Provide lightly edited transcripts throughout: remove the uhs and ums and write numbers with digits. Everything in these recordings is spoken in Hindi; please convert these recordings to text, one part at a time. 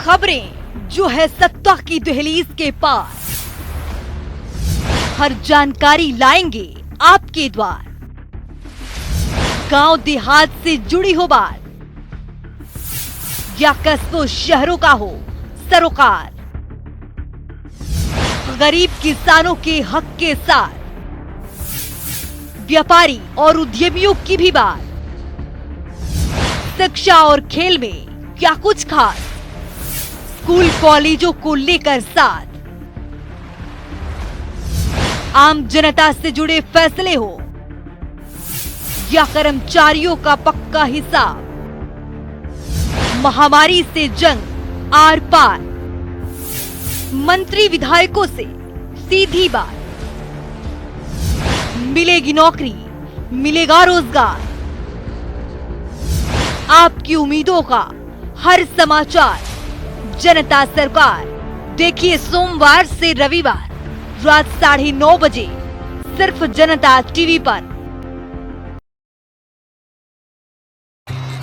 खबरें जो है सत्ता की दहलीज के पास, हर जानकारी लाएंगे आपके द्वार। गांव देहात से जुड़ी हो बात या कस्बों शहरों का हो सरोकार, गरीब किसानों के हक के साथ व्यापारी और उद्यमियों की भी बात। शिक्षा और खेल में क्या कुछ खास, स्कूल कॉलेजों को लेकर साथ, आम जनता से जुड़े फैसले हो या कर्मचारियों का पक्का हिसाब, महामारी से जंग आर पार, मंत्री विधायकों से सीधी बात, मिलेगी नौकरी मिलेगा रोजगार, आपकी उम्मीदों का हर समाचार जनता सरकार। देखिए सोमवार से रविवार रात 9:30 बजे सिर्फ जनता टीवी पर।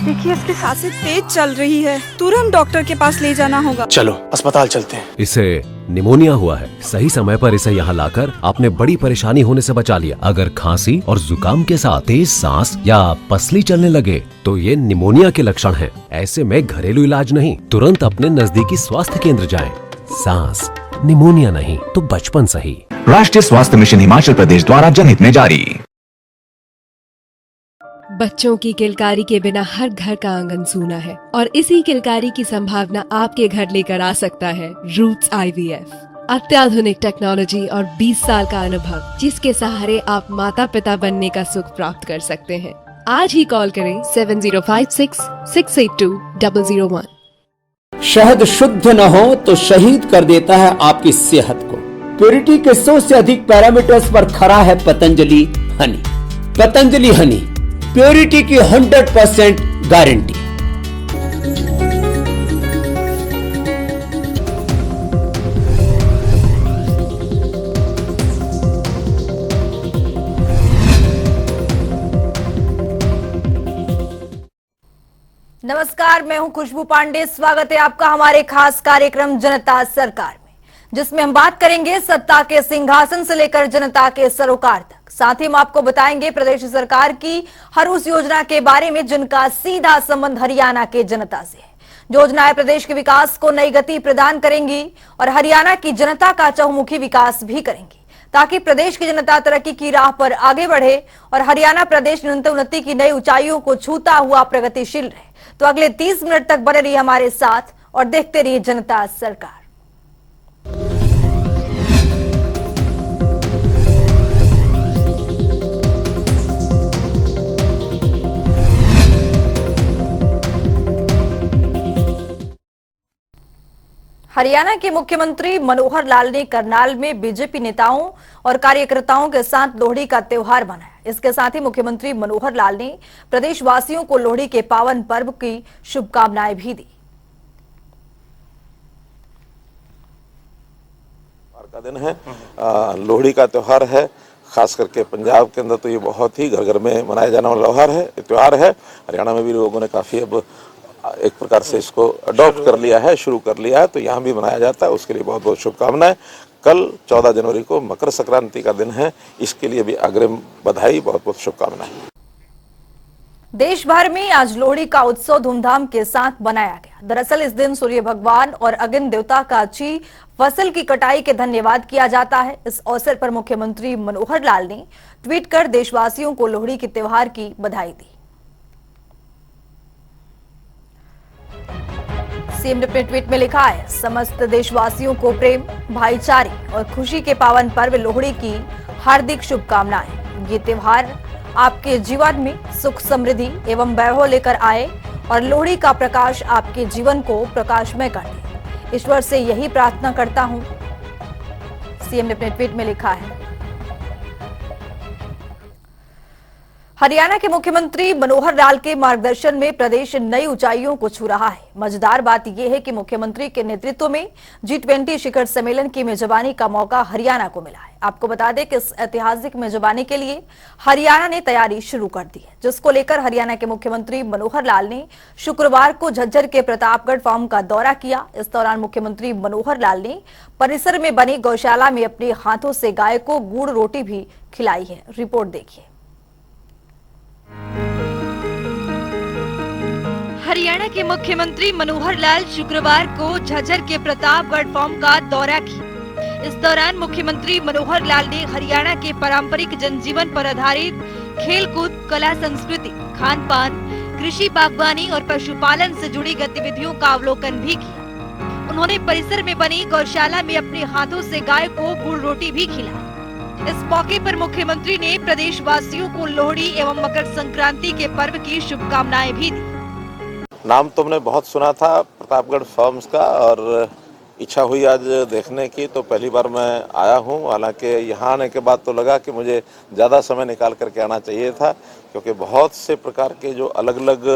देखिए इसकी सांसें तेज चल रही है, तुरंत डॉक्टर के पास ले जाना होगा। चलो अस्पताल चलते हैं। इसे निमोनिया हुआ है। सही समय पर इसे यहाँ लाकर आपने बड़ी परेशानी होने से बचा लिया। अगर खांसी और जुकाम के साथ तेज सांस या पसली चलने लगे तो ये निमोनिया के लक्षण हैं। ऐसे में घरेलू इलाज नहीं, तुरंत अपने नजदीकी स्वास्थ्य केंद्र जाएं। सांस निमोनिया नहीं तो बचपन सही। राष्ट्रीय स्वास्थ्य मिशन हिमाचल प्रदेश द्वारा जनहित में जारी। बच्चों की किलकारी के बिना हर घर का आंगन सूना है और इसी किलकारी की संभावना आपके घर लेकर आ सकता है रूट्स IVF। अत्याधुनिक टेक्नोलॉजी और 20 साल का अनुभव जिसके सहारे आप माता पिता बनने का सुख प्राप्त कर सकते हैं। आज ही कॉल करें 7056682001। शहद शुद्ध न हो तो शहीद कर देता है आपकी सेहत को। प्योरिटी के 100 से अधिक पैरामीटर्स पर खरा है पतंजलि हनी। पतंजलि हनी, प्योरिटी की 100% गारंटी। नमस्कार, मैं हूं खुशबू पांडे। स्वागत है आपका हमारे खास कार्यक्रम जनता सरकार में, जिसमें हम बात करेंगे सत्ता के सिंहासन से लेकर जनता के सरोकार तक। साथ ही हम आपको बताएंगे प्रदेश सरकार की हर उस योजना के बारे में जिनका सीधा संबंध हरियाणा के जनता से है। योजनाएं प्रदेश के विकास को नई गति प्रदान करेंगी और हरियाणा की जनता का चहुमुखी विकास भी करेंगी, ताकि प्रदेश की जनता तरक्की की राह पर आगे बढ़े और हरियाणा प्रदेश निरंतर उन्नति की नई ऊंचाइयों को छूता हुआ प्रगतिशील रहे। तो अगले 30 मिनट तक बने रहिए हमारे साथ और देखते रहिए जनता सरकार। हरियाणा के मुख्यमंत्री मनोहर लाल ने करनाल में बीजेपी नेताओं और कार्यकर्ताओं के साथ लोहड़ी का त्योहार मनाया। इसके साथ ही मुख्यमंत्री मनोहर लाल ने प्रदेशवासियों को लोहड़ी के पावन पर्व की शुभकामनाएं भी दी। का दिन है, लोहड़ी का त्योहार है। खास करके पंजाब के अंदर तो ये बहुत ही घर घर में मनाया जाने वाला त्योहार है। हरियाणा में भी लोगों ने काफी अब एक प्रकार से इसको अडॉप्ट कर लिया है, शुरू कर लिया है, तो यहाँ भी मनाया जाता है। उसके लिए बहुत बहुत शुभकामनाएं। कल 14 जनवरी को मकर संक्रांति का दिन है, इसके लिए भी अग्रिम बधाई, बहुत बहुत शुभकामनाएं। देश भर में आज लोहड़ी का उत्सव धूमधाम के साथ मनाया गया। दरअसल इस दिन सूर्य भगवान और अग्नि देवता का अच्छी फसल की कटाई के धन्यवाद किया जाता है। इस अवसर पर मुख्यमंत्री मनोहर लाल ने ट्वीट कर देशवासियों को लोहड़ी के त्योहार की बधाई दी। सीएम ने अपने ट्वीट में लिखा है, समस्त देशवासियों को प्रेम, भाईचारे और खुशी के पावन पर्व लोहड़ी की हार्दिक शुभकामनाएं। ये त्योहार आपके जीवन में सुख, समृद्धि एवं वैभव लेकर आए और लोहड़ी का प्रकाश आपके जीवन को प्रकाशमय कर दे। ईश्वर से यही प्रार्थना करता हूं, सीएम ने अपने ट्वीट में लिखा है। हरियाणा के मुख्यमंत्री मनोहर लाल के मार्गदर्शन में प्रदेश नई ऊंचाइयों को छू रहा है। मजेदार बात यह है कि मुख्यमंत्री के नेतृत्व में G20 शिखर सम्मेलन की मेजबानी का मौका हरियाणा को मिला है। आपको बता दें कि इस ऐतिहासिक मेजबानी के लिए हरियाणा ने तैयारी शुरू कर दी है, जिसको लेकर हरियाणा के मुख्यमंत्री मनोहर लाल ने शुक्रवार को झज्जर के प्रतापगढ़ फार्म का दौरा किया। इस दौरान मुख्यमंत्री मनोहर लाल ने परिसर में बनी गौशाला में अपने हाथों से गाय को गुड़ रोटी भी खिलाई है। रिपोर्ट देखिए। हरियाणा के मुख्यमंत्री मनोहर लाल शुक्रवार को झज्जर के प्रतापगढ़ फार्म का दौरा किया। इस दौरान मुख्यमंत्री मनोहर लाल ने हरियाणा के पारंपरिक जनजीवन पर आधारित खेलकूद, कला संस्कृति, खान पान, कृषि, बागवानी और पशुपालन से जुड़ी गतिविधियों का अवलोकन भी किया। उन्होंने परिसर में बनी गौशाला में अपने हाथों से गाय को गुड़ रोटी भी खिलाई। इस मौके पर मुख्यमंत्री ने प्रदेशवासियों को लोहड़ी एवं मकर संक्रांति के पर्व की शुभकामनाएं भी दी। नाम तो हमने बहुत सुना था प्रतापगढ़ फार्म्स का और इच्छा हुई आज देखने की, तो पहली बार मैं आया हूँ। हालांकि यहाँ आने के बाद तो लगा कि मुझे ज़्यादा समय निकाल करके आना चाहिए था, क्योंकि बहुत से प्रकार के जो अलग अलग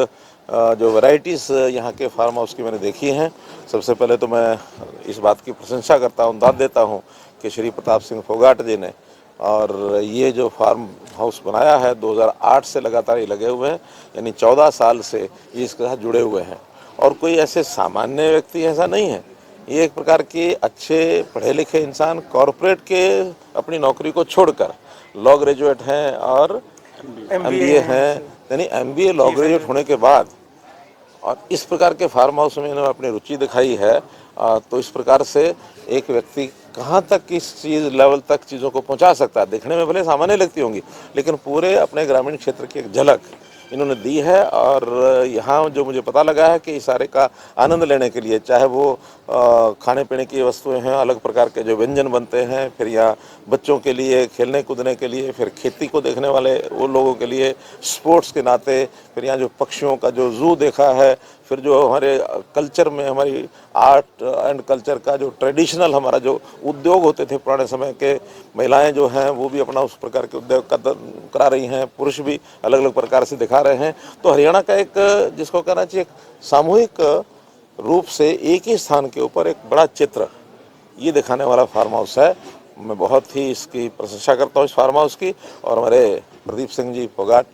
जो वैरायटीज़ यहाँ के फार्म हाउस की मैंने देखी हैं। सबसे पहले तो मैं इस बात की प्रशंसा करता हूँ, दाद देता हूँ कि श्री प्रताप सिंह फोगाट जी ने और ये जो फार्म हाउस बनाया है 2008 से लगातार ये लगे हुए हैं, यानी 14 साल से ये इसके साथ जुड़े हुए हैं। और कोई ऐसे सामान्य व्यक्ति ऐसा नहीं है, ये एक प्रकार के अच्छे पढ़े लिखे इंसान कॉरपोरेट के अपनी नौकरी को छोड़कर लॉ ग्रेजुएट हैं और MBA हैं, यानी MBA लॉ ग्रेजुएट होने के बाद और इस प्रकार के फार्म हाउस में इन्होंने अपनी रुचि दिखाई है। तो इस प्रकार से एक व्यक्ति कहाँ तक किस चीज़ लेवल तक चीज़ों को पहुँचा सकता है, देखने में भले सामान्य लगती होंगी, लेकिन पूरे अपने ग्रामीण क्षेत्र की एक झलक इन्होंने दी है। और यहाँ जो मुझे पता लगा है कि इस सारे का आनंद लेने के लिए, चाहे वो खाने पीने की वस्तुएं हैं, अलग प्रकार के जो व्यंजन बनते हैं, फिर यहाँ बच्चों के लिए खेलने कूदने के लिए, फिर खेती को देखने वाले वो लोगों के लिए स्पोर्ट्स के नाते, फिर यहाँ जो पक्षियों का जो जू देखा है, फिर जो हमारे कल्चर में हमारी आर्ट एंड कल्चर का जो ट्रेडिशनल हमारा जो उद्योग होते थे पुराने समय के, महिलाएं जो हैं वो भी अपना उस प्रकार के उद्योग करा रही हैं, पुरुष भी अलग अलग प्रकार से दिखा रहे हैं। तो हरियाणा का एक जिसको कहना चाहिए सामूहिक रूप से एक ही स्थान के ऊपर एक बड़ा चित्र ये दिखाने वाला फार्म हाउस है। मैं बहुत ही इसकी प्रशंसा करता हूँ इस फार्म हाउस की, और हमारे प्रदीप सिंह जी फोगाट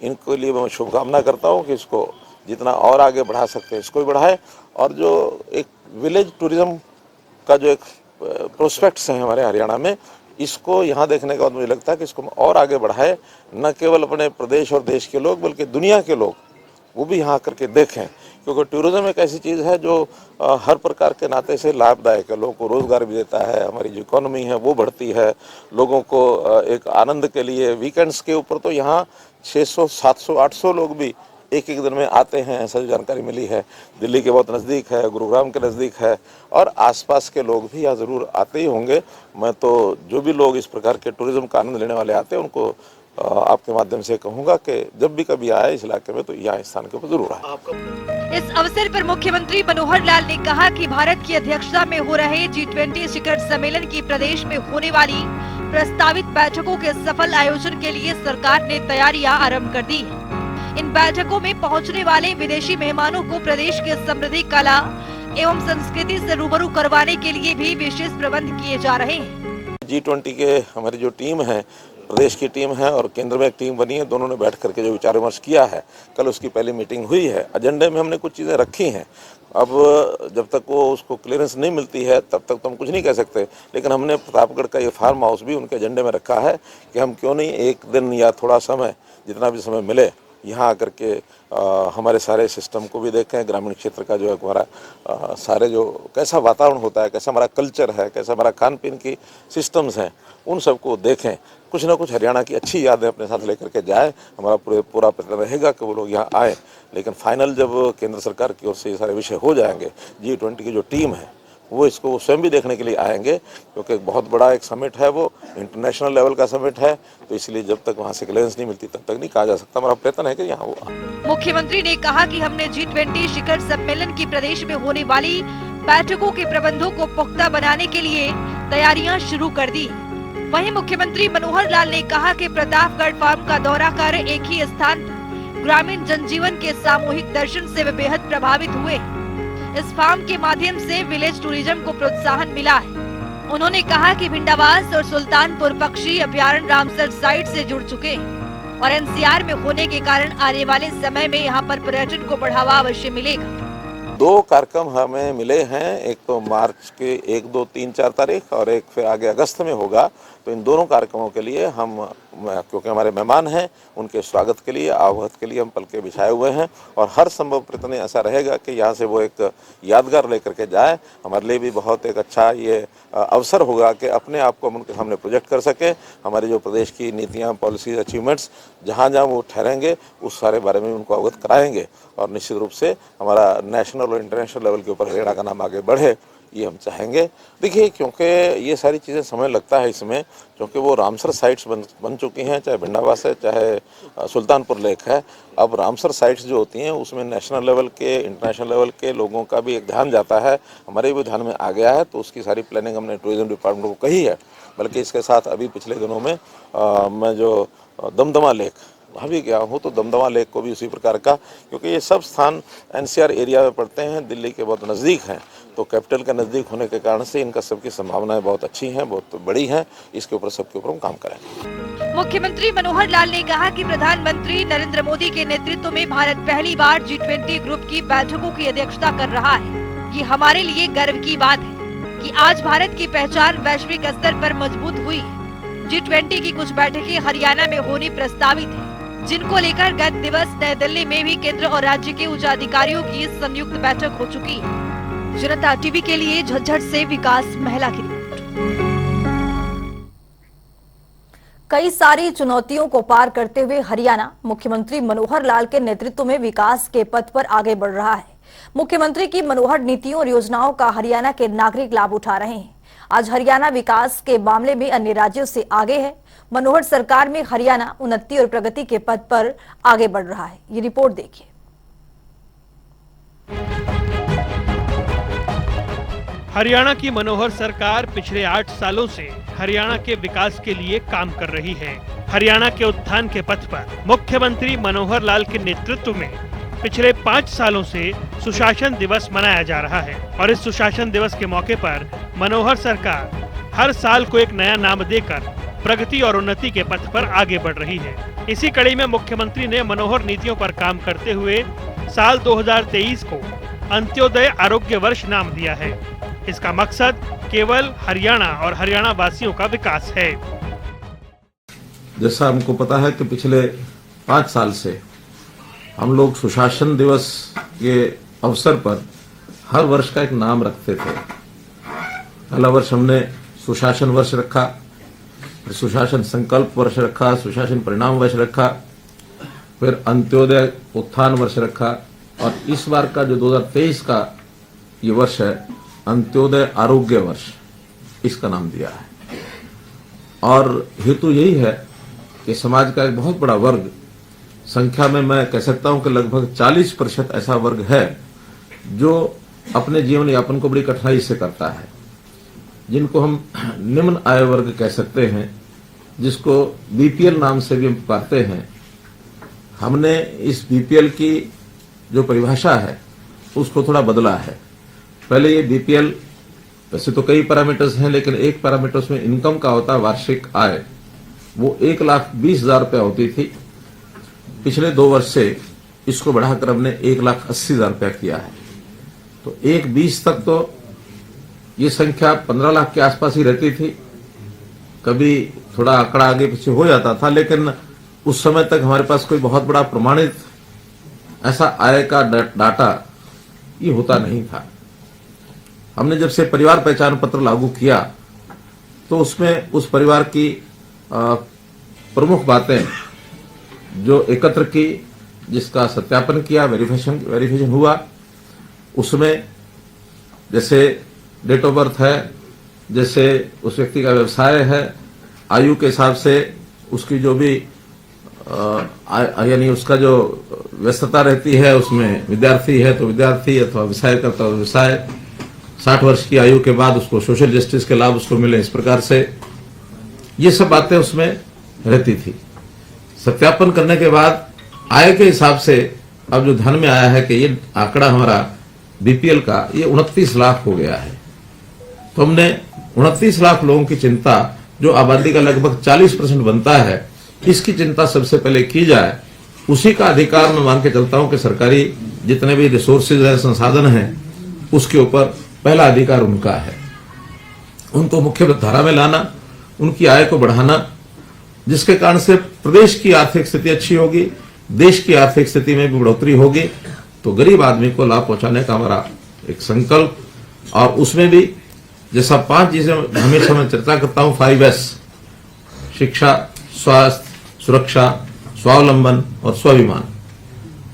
इनके लिए मैं शुभकामना करता हूँ कि इसको जितना और आगे बढ़ा सकते हैं इसको भी बढ़ाए। और जो एक विलेज टूरिज्म का जो एक प्रोस्पेक्ट्स हैं हमारे हरियाणा में, इसको यहाँ देखने के बाद मुझे लगता है कि इसको और आगे बढ़ाए, न केवल अपने प्रदेश और देश के लोग बल्कि दुनिया के लोग वो भी यहाँ करके देखें, क्योंकि टूरिज्म एक ऐसी चीज़ है जो हर प्रकार के नाते से लाभदायक है, लोगों को रोज़गार भी देता है, हमारी जो इकोनॉमी है वो बढ़ती है, लोगों को एक आनंद के लिए वीकेंड्स के ऊपर तो यहाँ 600, 700, 800 लोग भी एक एक दिन में आते हैं, ऐसा जो जानकारी मिली है। दिल्ली के बहुत नज़दीक है, गुरुग्राम के नज़दीक है, और आसपास के लोग भी यहाँ ज़रूर आते ही होंगे। मैं तो जो भी लोग इस प्रकार के टूरिज्म का आनंद लेने वाले आते हैं उनको आपके माध्यम से कहूँगा कि जब भी कभी आए इस इलाके में तो यहाँ स्थान के ऊपर जरूर आए। इस अवसर पर मुख्यमंत्री मनोहर लाल ने कहा कि भारत की अध्यक्षता में हो रहे G20 शिखर सम्मेलन की प्रदेश में होने वाली प्रस्तावित बैठकों के सफल आयोजन के लिए सरकार ने तैयारियां आरंभ कर दी है। इन बैठकों में पहुंचने वाले विदेशी मेहमानों को प्रदेश के समृद्ध कला एवं संस्कृति से रूबरू करवाने के लिए भी विशेष प्रबंध किए जा रहे हैं। G20 के हमारी जो टीम है, प्रदेश की टीम है और केंद्र में एक टीम बनी है, दोनों ने बैठ करके जो विचार विमर्श किया है, कल उसकी पहली मीटिंग हुई है। एजेंडे में हमने कुछ चीज़ें रखी हैं, अब जब तक वो उसको क्लियरेंस नहीं मिलती है तब तक तो हम कुछ नहीं कह सकते, लेकिन हमने प्रतापगढ़ का ये फार्म हाउस भी उनके एजेंडे में रखा है कि हम क्यों नहीं एक दिन या थोड़ा समय, जितना भी समय मिले, यहाँ आकर के हमारे सारे सिस्टम को भी देखें, ग्रामीण क्षेत्र का जो है हमारा सारे जो कैसा वातावरण होता है, कैसा हमारा कल्चर है, कैसा हमारा खान पीन की सिस्टम्स हैं, उन सबको देखें, कुछ ना कुछ हरियाणा की अच्छी यादें अपने साथ लेकर के जाए। हमारा पूरा प्रयत्न रहेगा कि वो लोग यहाँ आए, लेकिन फाइनल जब केंद्र सरकार की ओर से ये सारे विषय हो जाएंगे, G20 की जो टीम है वो इसको स्वयं भी देखने के लिए आएंगे, क्योंकि बहुत बड़ा एक समिट है, वो इंटरनेशनल लेवल का समिट है, तो इसलिए जब तक वहाँ से क्लियरेंस नहीं मिलती तब तक नहीं कहा जा सकता। हमारा प्रयत्न है कि यहाँ वो आए। मुख्यमंत्री ने कहा कि हमने G20 शिखर सम्मेलन की प्रदेश में होने वाली बैठकों के प्रबंधों को पुख्ता बनाने के लिए तैयारियां शुरू कर दी। वहीं मुख्यमंत्री मनोहर लाल ने कहा कि प्रतापगढ़ फार्म का दौरा कर एक ही स्थान पर ग्रामीण जनजीवन के सामूहिक दर्शन से वे बेहद प्रभावित हुए। इस फार्म के माध्यम से विलेज टूरिज्म को प्रोत्साहन मिला है। उन्होंने कहा कि भिंडावास और सुल्तानपुर पक्षी अभ्यारण्य रामसर साइट से जुड़ चुके हैं और एनसीआर में होने के कारण आने वाले समय में यहाँ पर पर्यटन को बढ़ावा अवश्य मिलेगा। 2 कार्यक्रम हमें मिले हैं, एक तो मार्च के 1, 2, 3, 4 तारीख और एक फिर आगे अगस्त में होगा। तो इन दोनों कार्यक्रमों के लिए हम, क्योंकि हमारे मेहमान हैं, उनके स्वागत के लिए, आवभगत के लिए हम पलके बिछाए हुए हैं और हर संभव प्रयत्न ऐसा रहेगा कि यहाँ से वो एक यादगार लेकर के जाए। हमारे लिए भी बहुत एक अच्छा ये अवसर होगा कि अपने आप को हम उनके सामने प्रोजेक्ट कर सके। हमारी जो प्रदेश की नीतियाँ, पॉलिसीज, अचीवमेंट्स जहाँ जहाँ वो ठहरेंगे उस सारे बारे में उनको अवगत कराएंगे और निश्चित रूप से हमारा नेशनल और इंटरनेशनल लेवल के ऊपर हरियाणा का नाम आगे बढ़े, ये हम चाहेंगे। देखिए, क्योंकि ये सारी चीज़ें समय लगता है इसमें, क्योंकि वो रामसर साइट्स बन चुकी हैं, चाहे भिंडावास है, चाहे सुल्तानपुर लेक है। अब रामसर साइट्स जो होती हैं उसमें नेशनल लेवल के, इंटरनेशनल लेवल के लोगों का भी एक ध्यान जाता है, हमारे भी ध्यान में आ गया है। तो उसकी सारी प्लानिंग हमने टूरिज्म डिपार्टमेंट को कही है। बल्कि इसके साथ अभी पिछले दिनों में मैं जो दमदमा लेक वहाँ भी गया हूँ, तो दमदमा लेक को भी उसी प्रकार का, क्योंकि ये सब स्थान एनसीआर एरिया में पड़ते हैं, दिल्ली के बहुत नज़दीक हैं, तो कैपिटल के नज़दीक होने के कारण से इनका सबकी संभावनाएं बहुत अच्छी हैं, बहुत बड़ी हैं। इसके ऊपर सबके ऊपर हम काम करेंगे। मुख्यमंत्री मनोहर लाल ने कहा कि प्रधानमंत्री नरेंद्र मोदी के नेतृत्व में भारत पहली बार G20 ग्रुप की बैठकों की अध्यक्षता कर रहा है। ये हमारे लिए गर्व की बात है कि आज भारत की पहचान वैश्विक स्तर पर मजबूत हुई है। G20 की कुछ बैठकें हरियाणा में होनी प्रस्तावित है, जिनको लेकर गत दिवस नई दिल्ली में भी केंद्र और राज्य के उच्च अधिकारियों की संयुक्त बैठक हो चुकी है। जनता टीवी के लिए झज्जर से विकास महिला की रिपोर्ट। कई सारी चुनौतियों को पार करते हुए हरियाणा मुख्यमंत्री मनोहर लाल के नेतृत्व में विकास के पथ पर आगे बढ़ रहा है। मुख्यमंत्री की मनोहर नीतियों और योजनाओं का हरियाणा के नागरिक लाभ उठा रहे हैं। आज हरियाणा विकास के मामले में अन्य राज्यों से आगे है। मनोहर सरकार में हरियाणा उन्नति और प्रगति के पथ पर आगे बढ़ रहा है। ये रिपोर्ट देखिए। हरियाणा की मनोहर सरकार पिछले 8 सालों से हरियाणा के विकास के लिए काम कर रही है। हरियाणा के उत्थान के पथ पर मुख्यमंत्री मनोहर लाल के नेतृत्व में पिछले 5 सालों से सुशासन दिवस मनाया जा रहा है और इस सुशासन दिवस के मौके पर मनोहर सरकार हर साल को एक नया नाम देकर प्रगति और उन्नति के पथ पर आगे बढ़ रही है। इसी कड़ी में मुख्यमंत्री ने मनोहर नीतियों पर काम करते हुए साल 2023 को अंत्योदय आरोग्य वर्ष नाम दिया है। इसका मकसद केवल हरियाणा और हरियाणा वासियों का विकास है। जैसा हमको पता है कि पिछले 5 साल से हम लोग सुशासन दिवस के अवसर पर हर वर्ष का एक नाम रखते थे। पहला वर्ष हमने सुशासन वर्ष रखा, फिर सुशासन संकल्प वर्ष रखा, सुशासन परिणाम वर्ष रखा, फिर अंत्योदय उत्थान वर्ष रखा और इस बार का जो 2023 का ये वर्ष है अंत्योदय आरोग्य वर्ष, इसका नाम दिया है। और हेतु यही है कि समाज का एक बहुत बड़ा वर्ग, संख्या में मैं कह सकता हूं कि लगभग 40% ऐसा वर्ग है जो अपने जीवन यापन को बड़ी कठिनाई से करता है, जिनको हम निम्न आय वर्ग कह सकते हैं, जिसको बीपीएल नाम से भी हम पुकारते हैं। हमने इस बीपीएल की जो परिभाषा है उसको थोड़ा बदला है। पहले ये बीपीएल, वैसे तो कई पैरामीटर्स हैं, लेकिन एक पैरामीटर उसमें इनकम का होता है, वार्षिक आय, वो 1,20,000 रुपया होती थी। पिछले 2 वर्ष से इसको बढ़ाकर हमने 1,80,000 रुपया किया है। तो 1,20 तक तो ये संख्या 15 लाख के आसपास ही रहती थी। कभी थोड़ा आंकड़ा आगे पीछे हो जाता था, लेकिन उस समय तक हमारे पास कोई बहुत बड़ा प्रमाणित ऐसा आय का डाटा ये होता नहीं था। हमने जब से परिवार पहचान पत्र लागू किया तो उसमें उस परिवार की प्रमुख बातें जो एकत्र की, जिसका सत्यापन किया, वेरिफिकेशन हुआ, उसमें जैसे डेट ऑफ बर्थ है, जैसे उस व्यक्ति का व्यवसाय है, आयु के हिसाब से उसकी जो भी यानी उसका जो व्यस्तता रहती है, उसमें विद्यार्थी है तो विद्यार्थी अथवा व्यवसाय करता है व्यवसाय, 60 वर्ष की आयु के बाद उसको सोशल जस्टिस के लाभ उसको मिले, इस प्रकार से ये सब बातें उसमें रहती थी। सत्यापन करने के बाद आय के हिसाब से अब जो ध्यान में आया है कि ये आंकड़ा हमारा बीपीएल का ये 29 लाख हो गया है। तो हमने 29 लाख लोगों की चिंता, जो आबादी का लगभग 40% बनता है, इसकी चिंता सबसे पहले की जाए। उसी का अधिकार मैं मान के चलता हूं कि सरकारी जितने भी रिसोर्सेज है, संसाधन हैं, उसके ऊपर पहला अधिकार उनका है। उनको मुख्य धारा में लाना, उनकी आय को बढ़ाना, जिसके कारण से प्रदेश की आर्थिक स्थिति अच्छी होगी, देश की आर्थिक स्थिति में भी बढ़ोतरी होगी। तो गरीब आदमी को लाभ पहुंचाने का हमारा एक संकल्प, और उसमें भी जैसा 5 चीजें हमेशा मैं चर्चा करता हूं, 5S, शिक्षा, स्वास्थ्य, सुरक्षा, स्वावलंबन और स्वाभिमान।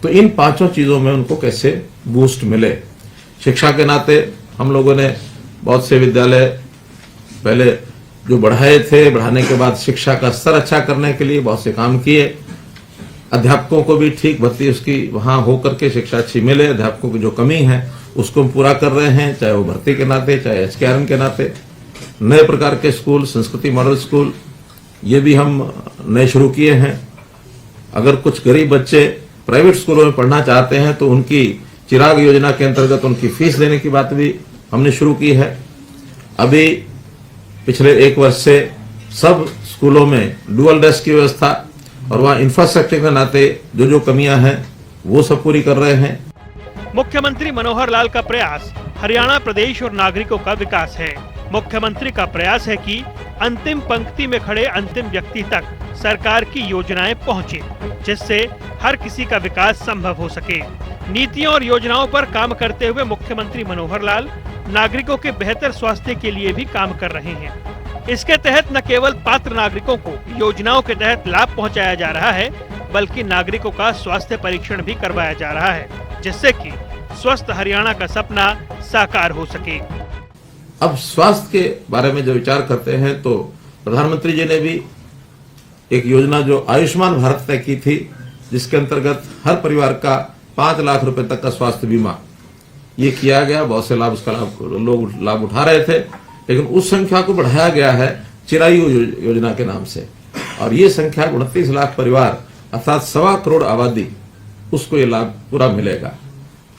तो इन 5 चीजों में उनको कैसे बूस्ट मिले। शिक्षा के नाते हम लोगों ने बहुत से विद्यालय पहले जो बढ़ाए थे, बढ़ाने के बाद शिक्षा का स्तर अच्छा करने के लिए बहुत से काम किए। अध्यापकों को भी ठीक भर्ती उसकी वहां होकर के शिक्षा अच्छी मिले। अध्यापकों की जो कमी है उसको हम पूरा कर रहे हैं, चाहे वो भर्ती के नाते, चाहे एचकेआरएम के नाते। नए प्रकार के स्कूल, संस्कृति मॉडल स्कूल, ये भी हम नए शुरू किए हैं। अगर कुछ गरीब बच्चे प्राइवेट स्कूलों में पढ़ना चाहते हैं तो उनकी चिराग योजना के अंतर्गत उनकी फीस देने की बात भी हमने शुरू की है। अभी पिछले 1 वर्ष से सब स्कूलों में डुअल डेस्क की व्यवस्था और वहां इंफ्रास्ट्रक्चर के नाते जो कमियां हैं वो सब पूरी कर रहे हैं। मुख्यमंत्री मनोहर लाल का प्रयास हरियाणा प्रदेश और नागरिकों का विकास है। मुख्यमंत्री का प्रयास है कि अंतिम पंक्ति में खड़े अंतिम व्यक्ति तक सरकार की योजनाएं पहुंचे, जिससे हर किसी का विकास संभव हो सके। नीतियों और योजनाओं पर काम करते हुए मुख्यमंत्री मनोहर लाल नागरिकों के बेहतर स्वास्थ्य के लिए भी काम कर रहे हैं। इसके तहत न केवल पात्र नागरिकों को योजनाओं के तहत लाभ पहुंचाया जा रहा है, बल्कि नागरिकों का स्वास्थ्य परीक्षण भी करवाया जा रहा है, जिससे कि स्वस्थ हरियाणा का सपना साकार हो सके। अब स्वास्थ्य के बारे में जब विचार करते हैं तो प्रधानमंत्री जी ने भी एक योजना जो आयुष्मान भारत तय की थी, जिसके अंतर्गत हर परिवार का 5 लाख रुपए तक का स्वास्थ्य बीमा ये किया गया। बहुत से लाभ उसका लोग लाभ उठा रहे थे, लेकिन उस संख्या को बढ़ाया गया है चिरायु योजना के नाम से, और ये संख्या 29 लाख परिवार अर्थात 1.25 करोड़ आबादी, उसको ये लाभ पूरा मिलेगा।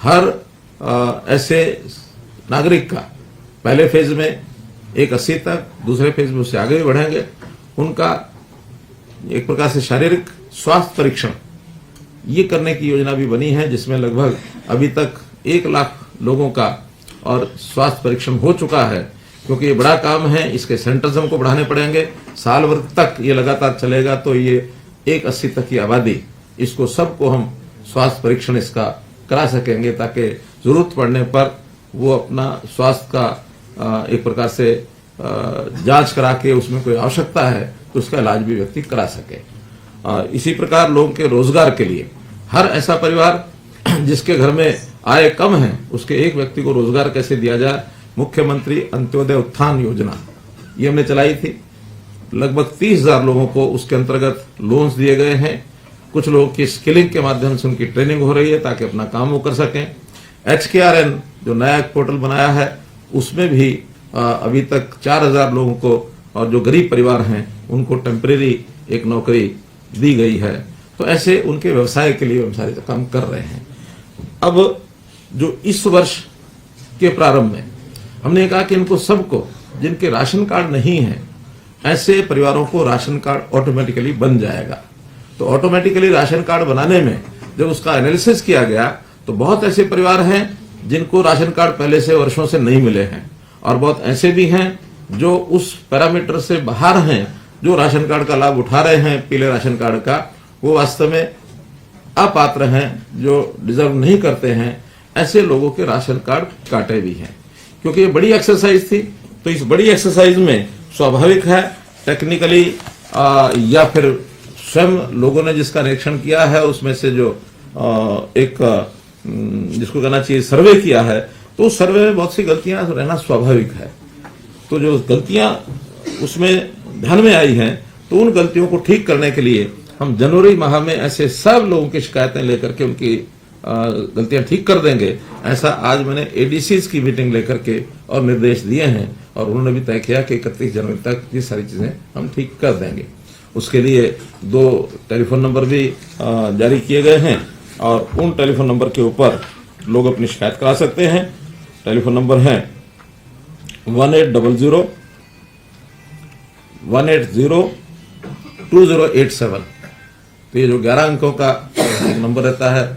हर ऐसे नागरिक का पहले फेज में 80 तक, दूसरे फेज में उससे आगे भी बढ़ेंगे, उनका एक प्रकार से शारीरिक स्वास्थ्य परीक्षण ये करने की योजना भी बनी है, जिसमें लगभग अभी तक 1 लाख लोगों का और स्वास्थ्य परीक्षण हो चुका है। क्योंकि ये बड़ा काम है, इसके सेंटर्स हमको बढ़ाने पड़ेंगे। साल भर तक ये लगातार चलेगा तो ये 180 तक की आबादी, इसको सबको हम स्वास्थ्य परीक्षण इसका करा सकेंगे, ताकि जरूरत पड़ने पर वो अपना स्वास्थ्य का एक प्रकार से जांच करा के उसमें कोई आवश्यकता है तो उसका इलाज भी व्यक्ति करा सके। इसी प्रकार लोगों के रोजगार के लिए हर ऐसा परिवार जिसके घर में आय कम है, उसके एक व्यक्ति को रोजगार कैसे दिया जाए, मुख्यमंत्री अंत्योदय उत्थान योजना ये हमने चलाई थी। लगभग 30,000 लोगों को उसके अंतर्गत लोन्स दिए गए हैं। कुछ लोगों की स्किलिंग के माध्यम से उनकी ट्रेनिंग हो रही है ताकि अपना काम वो कर सकें। एचकेआरएन जो नया एक पोर्टल बनाया है, उसमें भी अभी तक 4,000 लोगों को और जो गरीब परिवार हैं उनको टेम्परेरी एक नौकरी दी गई है। तो ऐसे उनके व्यवसाय के लिए हम सारे काम कर रहे हैं। अब जो इस वर्ष के प्रारंभ में हमने कहा कि इनको सबको, जिनके राशन कार्ड नहीं है, ऐसे परिवारों को राशन कार्ड ऑटोमेटिकली बन जाएगा। तो ऑटोमेटिकली राशन कार्ड बनाने में जब उसका एनालिसिस किया गया तो बहुत ऐसे परिवार हैं जिनको राशन कार्ड पहले से वर्षों से नहीं मिले हैं, और बहुत ऐसे भी हैं जो उस पैरामीटर से बाहर हैं, जो राशन कार्ड का लाभ उठा रहे हैं, पीले राशन कार्ड का, वो वास्तव में अपात्र हैं, जो डिजर्व नहीं करते हैं। ऐसे लोगों के राशन कार्ड काटे भी हैं। क्योंकि ये बड़ी एक्सरसाइज थी, तो इस बड़ी एक्सरसाइज में स्वाभाविक है टेक्निकली या फिर स्वयं लोगों ने जिसका निरीक्षण किया है उसमें से जो एक जिसको कहना चाहिए सर्वे किया है, तो उस सर्वे में बहुत सी गलतियां रहना स्वाभाविक है। तो जो गलतियां उसमें ध्यान में आई हैं, तो उन गलतियों को ठीक करने के लिए हम जनवरी माह में ऐसे सब लोगों की शिकायतें लेकर के उनकी गलतियां ठीक कर देंगे, ऐसा आज मैंने एडीसीज की मीटिंग लेकर के और निर्देश दिए हैं और उन्होंने भी तय किया कि 31 जनवरी तक ये सारी चीजें हम ठीक कर देंगे। उसके लिए 2 टेलीफोन नंबर भी जारी किए गए हैं और उन टेलीफोन नंबर के ऊपर लोग अपनी शिकायत करा सकते हैं। टेलीफोन नंबर है 1800-180-2087। तो ये जो 11 अंकों का नंबर रहता है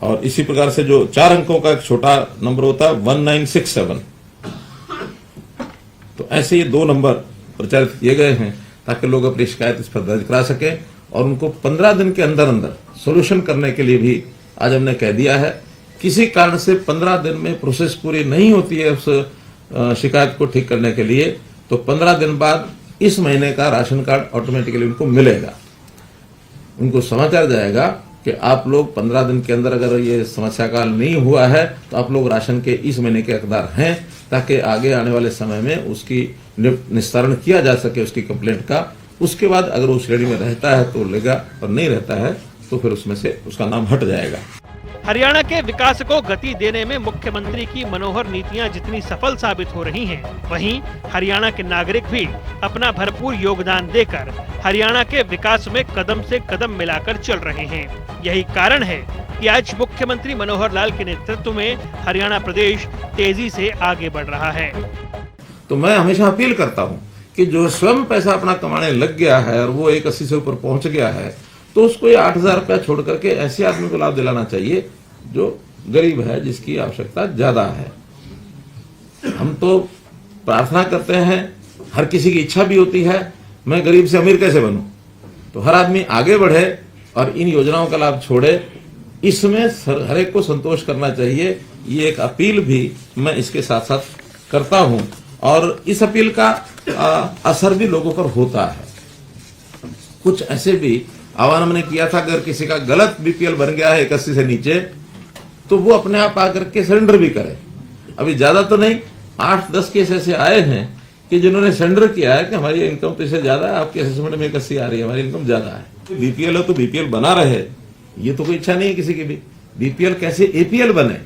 और इसी प्रकार से जो 4 अंकों का एक छोटा नंबर होता है 1967। तो ऐसे ये 2 नंबर प्रचारित किए गए हैं ताकि लोग अपनी शिकायत इस पर दर्ज करा सके और उनको 15 दिन के अंदर अंदर सोल्यूशन करने के लिए भी आज हमने कह दिया है। किसी कारण से 15 दिन में प्रोसेस पूरी नहीं होती है उस शिकायत को ठीक करने के लिए, तो 15 दिन बाद इस महीने का राशन कार्ड ऑटोमेटिकली उनको मिलेगा। उनको समाचार जाएगा कि आप लोग 15 दिन के अंदर अगर ये समस्या का हल नहीं हुआ है तो आप लोग राशन के इस महीने के हकदार हैं, ताकि आगे आने वाले समय में उसकी निस्तारण किया जा सके उसकी कंप्लेंट का। उसके बाद अगर उस श्रेणी में रहता है तो लेगा और नहीं रहता है तो फिर उसमें से उसका नाम हट जाएगा। हरियाणा के विकास को गति देने में मुख्यमंत्री की मनोहर नीतियां जितनी सफल साबित हो रही हैं, वहीं हरियाणा के नागरिक भी अपना भरपूर योगदान देकर हरियाणा के विकास में कदम से कदम मिलाकर चल रहे हैं। यही कारण है कि आज मुख्यमंत्री मनोहर लाल के नेतृत्व में हरियाणा प्रदेश तेजी से आगे बढ़ रहा है। तो मैं हमेशा अपील करता हूं कि जो स्वयं पैसा अपना कमाने लग गया है और वो 180 से ऊपर पहुंच गया है, तो उसको ये 8,000 रुपया छोड़ करके ऐसे आदमी को लाभ दिलाना चाहिए जो गरीब है, जिसकी आवश्यकता ज्यादा है। हम तो प्रार्थना करते हैं, हर किसी की इच्छा भी होती है मैं गरीब से अमीर कैसे बनूं, तो हर आदमी आगे बढ़े और इन योजनाओं का लाभ छोड़े, इसमें हर एक को संतोष करना चाहिए। ये एक अपील भी मैं इसके साथ साथ करता हूं और इस अपील का असर भी लोगों पर होता है। कुछ ऐसे भी आह्वान हमने किया था, अगर किसी का गलत बीपीएल बन गया है 81 से नीचे, तो वो अपने आप आकर के सरेंडर भी करे। अभी ज्यादा तो नहीं, 8-10 केस ऐसे आए हैं कि जिन्होंने सरेंडर किया है कि हमारी इनकम तो इससे ज्यादा है, आपके असेसमेंट में 81 आ रही है, हमारी इनकम ज्यादा है। बीपीएल हो तो बीपीएल बना रहे, ये तो कोई इच्छा नहीं है किसी की भी। बीपीएल कैसे एपीएल बने,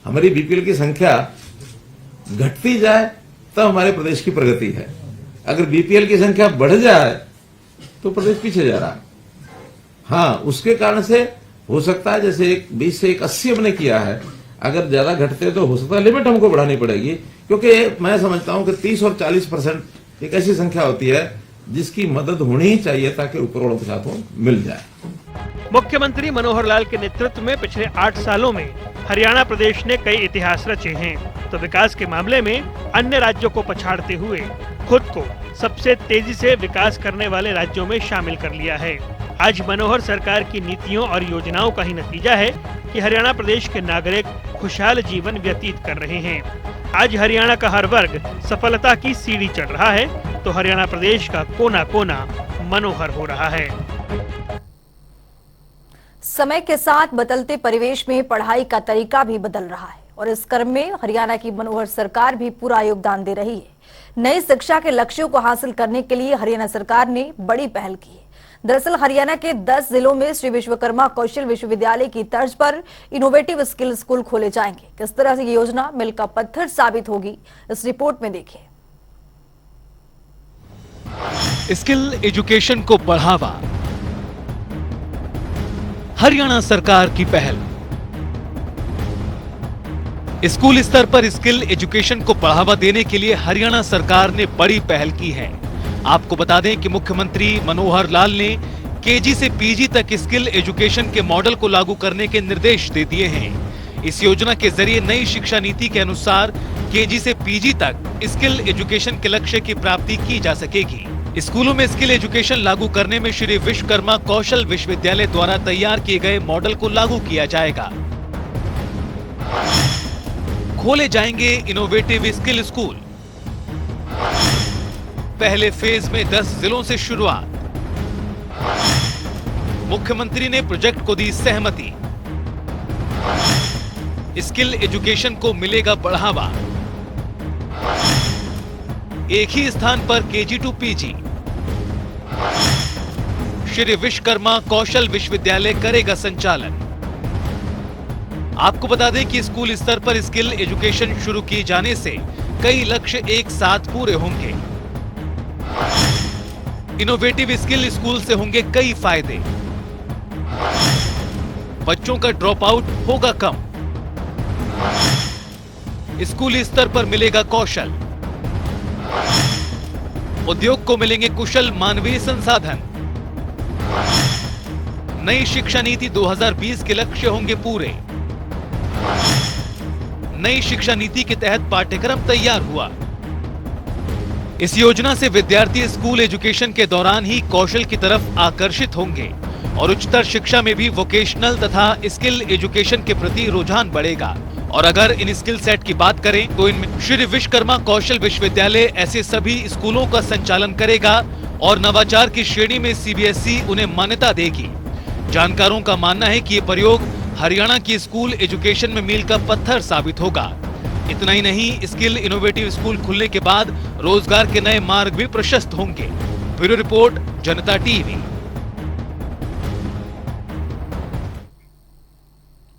हमारी बीपीएल की संख्या घटती जाए तब हमारे प्रदेश की प्रगति है। अगर बीपीएल की संख्या बढ़ जाए तो प्रदेश पीछे जा रहा है। हाँ, उसके कारण से हो सकता है जैसे 20 से 80 हमने किया है, अगर ज्यादा घटते तो हो सकता है लिमिट हमको बढ़ानी पड़ेगी, क्योंकि मैं समझता हूं कि 30 और 40% एक ऐसी संख्या होती है जिसकी मदद होनी ही चाहिए ताकि ऊपर वालों के साथ वो मिल जाए। मुख्यमंत्री मनोहर लाल के नेतृत्व में पिछले 8 सालों में हरियाणा प्रदेश ने कई इतिहास रचे हैं, तो विकास के मामले में अन्य राज्यों को पछाड़ते हुए खुद को सबसे तेजी से विकास करने वाले राज्यों में शामिल कर लिया है। आज मनोहर सरकार की नीतियों और योजनाओं का ही नतीजा है कि हरियाणा प्रदेश के नागरिक खुशहाल जीवन व्यतीत कर रहे हैं। आज हरियाणा का हर वर्ग सफलता की सीढ़ी चढ़ रहा है, तो हरियाणा प्रदेश का कोना कोना मनोहर हो रहा है। समय के साथ बदलते परिवेश में पढ़ाई का तरीका भी बदल रहा है और इस क्रम में हरियाणा की मनोहर सरकार भी पूरा योगदान दे रही है। नई शिक्षा के लक्ष्यों को हासिल करने के लिए हरियाणा सरकार ने बड़ी पहल की है। दरअसल हरियाणा के 10 जिलों में श्री विश्वकर्मा कौशल विश्वविद्यालय की तर्ज पर इनोवेटिव स्किल स्कूल खोले जाएंगे। किस तरह से ये योजना मील का पत्थर साबित होगी, इस रिपोर्ट में देखिए। स्किल एजुकेशन को बढ़ावा, हरियाणा सरकार की पहल। स्कूल स्तर पर स्किल एजुकेशन को बढ़ावा देने के लिए हरियाणा सरकार ने बड़ी पहल की है। आपको बता दें कि मुख्यमंत्री मनोहर लाल ने केजी से पीजी तक स्किल एजुकेशन के मॉडल को लागू करने के निर्देश दे दिए हैं। इस योजना के जरिए नई शिक्षा नीति के अनुसार केजी से पीजी तक स्किल एजुकेशन के लक्ष्य की प्राप्ति की जा सकेगी। स्कूलों में स्किल एजुकेशन लागू करने में श्री विश्वकर्मा कौशल विश्वविद्यालय द्वारा तैयार किए गए मॉडल को लागू किया जाएगा। खोले जाएंगे इनोवेटिव स्किल स्कूल। पहले फेज में 10 जिलों से शुरुआत। मुख्यमंत्री ने प्रोजेक्ट को दी सहमति। स्किल एजुकेशन को मिलेगा बढ़ावा। एक ही स्थान पर KG to PG. Shri Vishwakarma Kaushal Vishwavidyalaya करेगा संचालन। आपको बता दें कि स्कूल स्तर पर स्किल एजुकेशन शुरू किए जाने से कई लक्ष्य एक साथ पूरे होंगे। इनोवेटिव स्किल स्कूल से होंगे कई फायदे। बच्चों का ड्रॉप आउट होगा कम। स्कूल स्तर पर मिलेगा कौशल। उद्योग को मिलेंगे कुशल मानवीय संसाधन। नई शिक्षा नीति 2020 के लक्ष्य होंगे पूरे। नई शिक्षा नीति के तहत पाठ्यक्रम तैयार हुआ। इस योजना से विद्यार्थी स्कूल एजुकेशन के दौरान ही कौशल की तरफ आकर्षित होंगे और उच्चतर शिक्षा में भी वोकेशनल तथा स्किल एजुकेशन के प्रति रुझान बढ़ेगा। और अगर इन स्किल सेट की बात करें तो इनमें श्री विश्वकर्मा कौशल विश्वविद्यालय ऐसे सभी स्कूलों का संचालन करेगा और नवाचार की श्रेणी में सीबीएसई उन्हें मान्यता देगी। जानकारों का मानना है कि ये प्रयोग हरियाणा की स्कूल एजुकेशन में मील का पत्थर साबित होगा। इतना ही नहीं, स्किल इनोवेटिव स्कूल खुलने के बाद रोजगार के नए मार्ग भी प्रशस्त होंगे। ब्यूरो रिपोर्ट, जनता टीवी।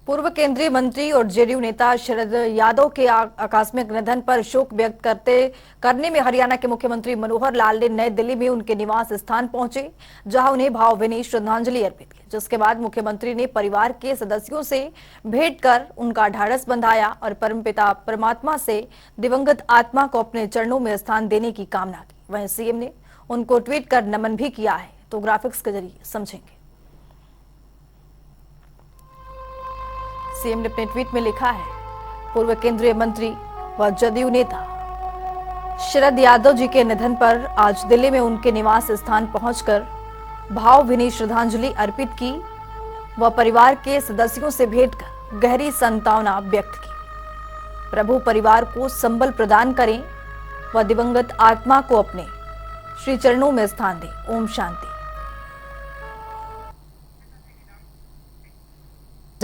पूर्व केंद्रीय मंत्री और जेडीयू नेता शरद यादव के आकस्मिक निधन पर शोक व्यक्त करने में हरियाणा के मुख्यमंत्री मनोहर लाल ने नई दिल्ली में उनके निवास स्थान पहुंचे, जहां उन्हें भावभीनी श्रद्धांजलि अर्पित की। जिसके बाद मुख्यमंत्री ने परिवार के सदस्यों से भेंट कर उनका ढाढ़स बंधाया और परमपिता परमात्मा से दिवंगत आत्मा को अपने चरणों में स्थान देने की कामना की। वहीं सीएम ने उनको ट्वीट कर नमन भी किया है, तो ग्राफिक्स के जरिए समझेंगे। सीएम ने अपने ट्वीट में लिखा है, पूर्व केंद्रीय मंत्री व जदयू नेता शरद यादव जी के निधन पर आज दिल्ली में उनके निवास स्थान पहुंचकर भावभीनी श्रद्धांजलि अर्पित की व परिवार के सदस्यों से भेंट कर गहरी संतावना व्यक्त की। प्रभु परिवार को संबल प्रदान करें व दिवंगत आत्मा को अपने श्री चरणों में स्थान दें। ओम शांति।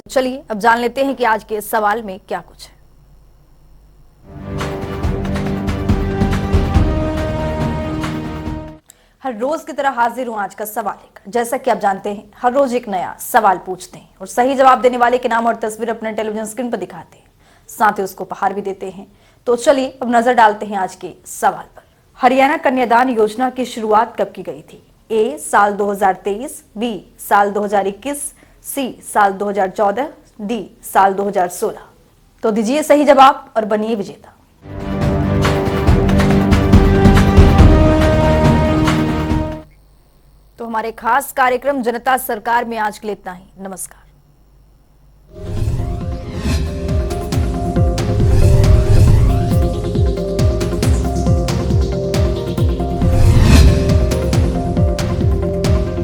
चलिए अब जान लेते हैं कि आज के सवाल में क्या कुछ है। हर रोज की तरह हाजिर हूं आज का सवाल लेकर। जैसा कि आप जानते हैं, हर रोज एक नया सवाल पूछते हैं और सही जवाब देने वाले के नाम और तस्वीर अपने टेलीविजन स्क्रीन पर दिखाते हैं, साथ ही उसको उपहार भी देते हैं। तो चलिए अब नजर डालते हैं आज के सवाल पर। हरियाणा कन्यादान योजना की शुरुआत कब की गई थी? ए साल 2023, बी साल 2021, सी साल 2014, डी साल 2016। तो दीजिए सही जवाब और बनिए विजेता। तो हमारे खास कार्यक्रम जनता सरकार में आज के लिए इतना ही। नमस्कार।